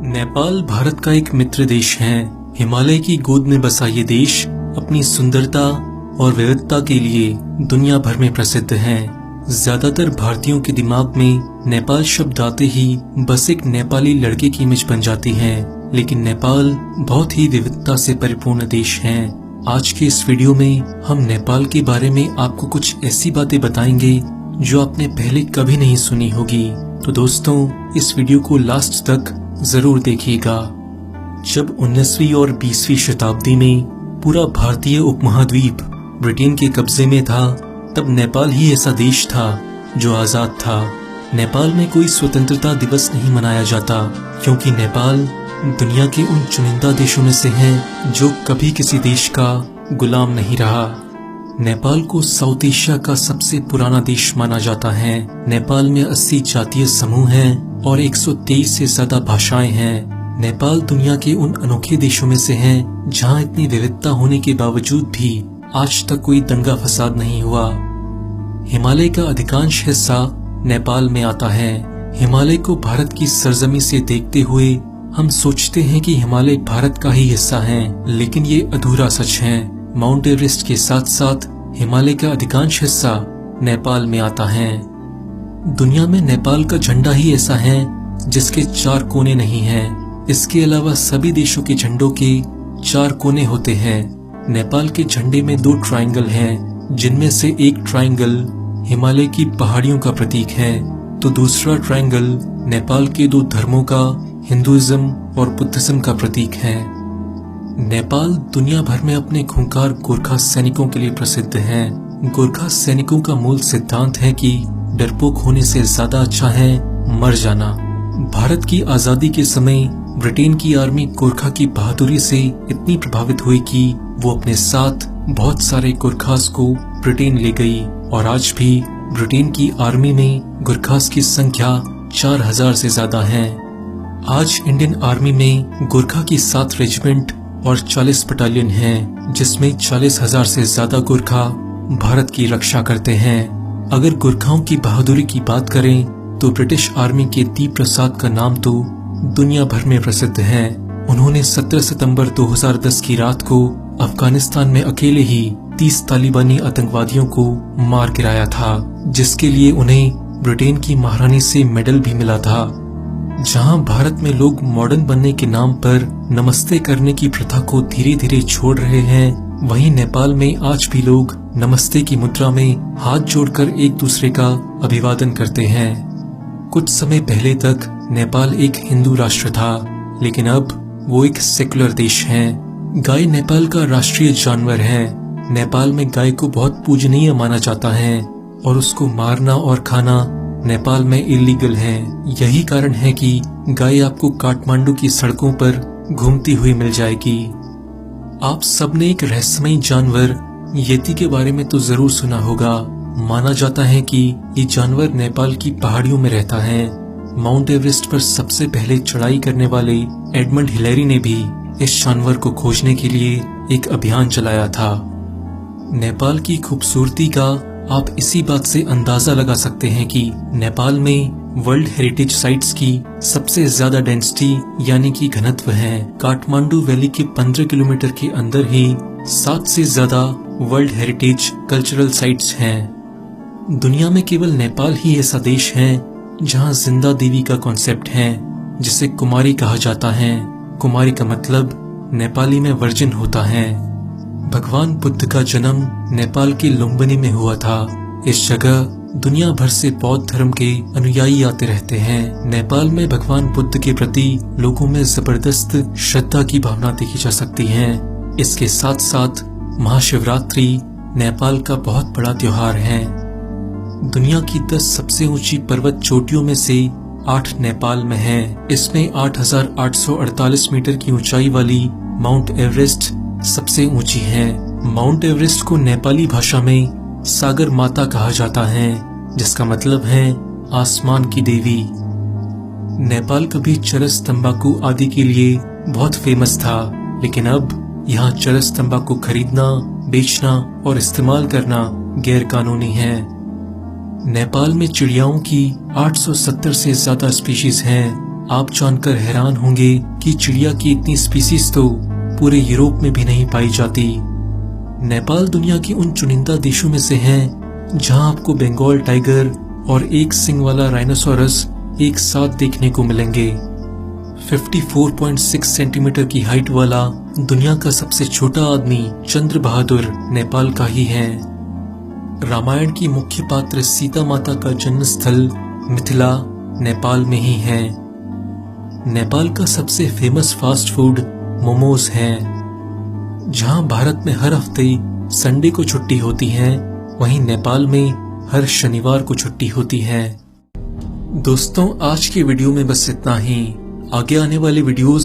नेपाल भारत का एक मित्र देश है। हिमालय की गोद में बसा ये देश अपनी सुंदरता और विविधता के लिए दुनिया भर में प्रसिद्ध है। ज्यादातर भारतीयों के दिमाग में नेपाल शब्द आते ही बस एक नेपाली लड़के की इमेज बन जाती है, लेकिन नेपाल बहुत ही विविधता से परिपूर्ण देश है। आज के इस वीडियो में हम नेपाल के बारे में आपको कुछ ऐसी बातें बताएंगे जो आपने पहले कभी नहीं सुनी होगी। तो दोस्तों, इस वीडियो को लास्ट तक जरूर देखिएगा। जब 19वीं और 20वीं शताब्दी में पूरा भारतीय उपमहाद्वीप ब्रिटेन के कब्जे में था, तब नेपाल ही ऐसा देश था जो आजाद था। नेपाल में कोई स्वतंत्रता दिवस नहीं मनाया जाता, क्योंकि नेपाल दुनिया के उन चुनिंदा देशों में से है जो कभी किसी देश का गुलाम नहीं रहा। नेपाल को साउथ एशिया का सबसे पुराना देश माना जाता है। नेपाल में 80 जातीय समूह हैं और 123 से ज्यादा भाषाएं हैं। नेपाल दुनिया के उन अनोखे देशों में से है जहां इतनी विविधता होने के बावजूद भी आज तक कोई दंगा फसाद नहीं हुआ। हिमालय का अधिकांश हिस्सा नेपाल में आता है। हिमालय को भारत की सरजमी से देखते हुए हम सोचते हैं कि हिमालय भारत का ही हिस्सा है, लेकिन ये अधूरा सच है। माउंट एवरेस्ट के साथ साथ हिमालय का अधिकांश हिस्सा नेपाल में आता है। दुनिया में नेपाल का झंडा ही ऐसा है जिसके 4 कोने नहीं हैं। इसके अलावा सभी देशों के झंडों के 4 कोने होते हैं। नेपाल के झंडे में 2 ट्रायंगल हैं, जिनमें से एक ट्रायंगल हिमालय की पहाड़ियों का प्रतीक है, तो दूसरा ट्रायंगल नेपाल के 2 धर्मों का, हिंदुइज्म और बुद्धिज्म का प्रतीक है। नेपाल दुनिया भर में अपने खूंखार गोरखा सैनिकों के लिए प्रसिद्ध है। गोरखा सैनिकों का मूल सिद्धांत है कि डरपोक होने से ज्यादा अच्छा है मर जाना। भारत की आजादी के समय ब्रिटेन की आर्मी गोरखा की बहादुरी से इतनी प्रभावित हुई कि वो अपने साथ बहुत सारे गोरखास को ब्रिटेन ले गई, और आज भी ब्रिटेन की आर्मी में गोरखास की संख्या 4000 से ज्यादा है। आज इंडियन आर्मी में गोरखा की 7 रेजिमेंट और 40 बटालियन हैं, जिसमें 40,000 से ज्यादा गोरखा भारत की रक्षा करते हैं। अगर गोरखाओं की बहादुरी की बात करें तो ब्रिटिश आर्मी के दीप प्रसाद का नाम तो दुनिया भर में प्रसिद्ध है। उन्होंने 17 सितंबर 2010 की रात को अफगानिस्तान में अकेले ही 30 तालिबानी आतंकवादियों को मार गिराया था, जिसके लिए उन्हें ब्रिटेन की महारानी से मेडल भी मिला था। जहां भारत में लोग मॉडर्न बनने के नाम पर नमस्ते करने की प्रथा को धीरे धीरे छोड़ रहे हैं, वहीं नेपाल में आज भी लोग नमस्ते की मुद्रा में हाथ जोड़कर एक दूसरे का अभिवादन करते हैं। कुछ समय पहले तक नेपाल एक हिंदू राष्ट्र था, लेकिन अब वो एक सेकुलर देश है। गाय नेपाल का राष्ट्रीय जानवर है। नेपाल में गाय को बहुत पूजनीय माना जाता है और उसको मारना और खाना नेपाल में इलीगल है। यही कारण है कि गाय आपको काठमांडू की सड़कों पर घूमती हुई मिल जाएगी। आप सबने एक रहस्यमयी जानवर येती के बारे में तो जरूर सुना होगा। माना जाता है कि ये जानवर नेपाल की पहाड़ियों में रहता है। माउंट एवरेस्ट पर सबसे पहले चढ़ाई करने वाले एडमंड हिलेरी ने भी इस जानवर को खोजने के लिए एक अभियान चलाया था। नेपाल की खूबसूरती का आप इसी बात से अंदाजा लगा सकते हैं कि नेपाल में वर्ल्ड हेरिटेज साइट्स की सबसे ज्यादा डेंसिटी यानी कि घनत्व है। काठमांडू वैली के 15 किलोमीटर के अंदर ही 7 से ज्यादा वर्ल्ड हेरिटेज कल्चरल साइट्स हैं। दुनिया में केवल नेपाल ही ऐसा देश है जहां जिंदा देवी का कॉन्सेप्ट है, जिसे कुमारी कहा जाता है। कुमारी का मतलब नेपाली में वर्जिन होता है। भगवान बुद्ध का जन्म नेपाल के लुम्बिनी में हुआ था। इस जगह दुनिया भर से बौद्ध धर्म के अनुयायी आते रहते हैं। नेपाल में भगवान बुद्ध के प्रति लोगों में जबरदस्त श्रद्धा की भावना देखी जा सकती है। इसके साथ साथ महाशिवरात्रि नेपाल का बहुत बड़ा त्योहार है। दुनिया की 10 सबसे ऊंची पर्वत चोटियों में से 8 नेपाल में है। इसमें 8,848 मीटर की ऊंचाई वाली माउंट एवरेस्ट सबसे ऊंची है। माउंट एवरेस्ट को नेपाली भाषा में सागर माता कहा जाता है, जिसका मतलब है आसमान की देवी। नेपाल कभी चरस तंबाकू आदि के लिए बहुत फेमस था, लेकिन अब यहाँ चरस तंबाकू खरीदना, बेचना और इस्तेमाल करना गैर कानूनी है। नेपाल में चिड़ियाओं की 870 से ज्यादा स्पीशीज हैं। आप जानकर हैरान होंगे कि चिड़िया की इतनी स्पीसीज तो पूरे यूरोप में भी नहीं पाई जाती। नेपाल दुनिया के उन चुनिंदा देशों में से है जहां आपको बंगाल टाइगर और एक सिंग वाला राइनोसोरस एक साथ देखने को मिलेंगे। 54.6 सेंटीमीटर की हाइट वाला दुनिया का सबसे छोटा आदमी चंद्र बहादुर नेपाल का ही है। रामायण की मुख्य पात्र सीता माता का जन्म स्थल मिथिला नेपाल में ही है। नेपाल का सबसे फेमस फास्ट फूड मोमोज है। जहां भारत में हर हफ्ते संडे को छुट्टी होती है, वहीं नेपाल में हर शनिवार को छुट्टी होती है। दोस्तों, आज के वीडियो में बस इतना ही। आगे आने वाले वीडियोस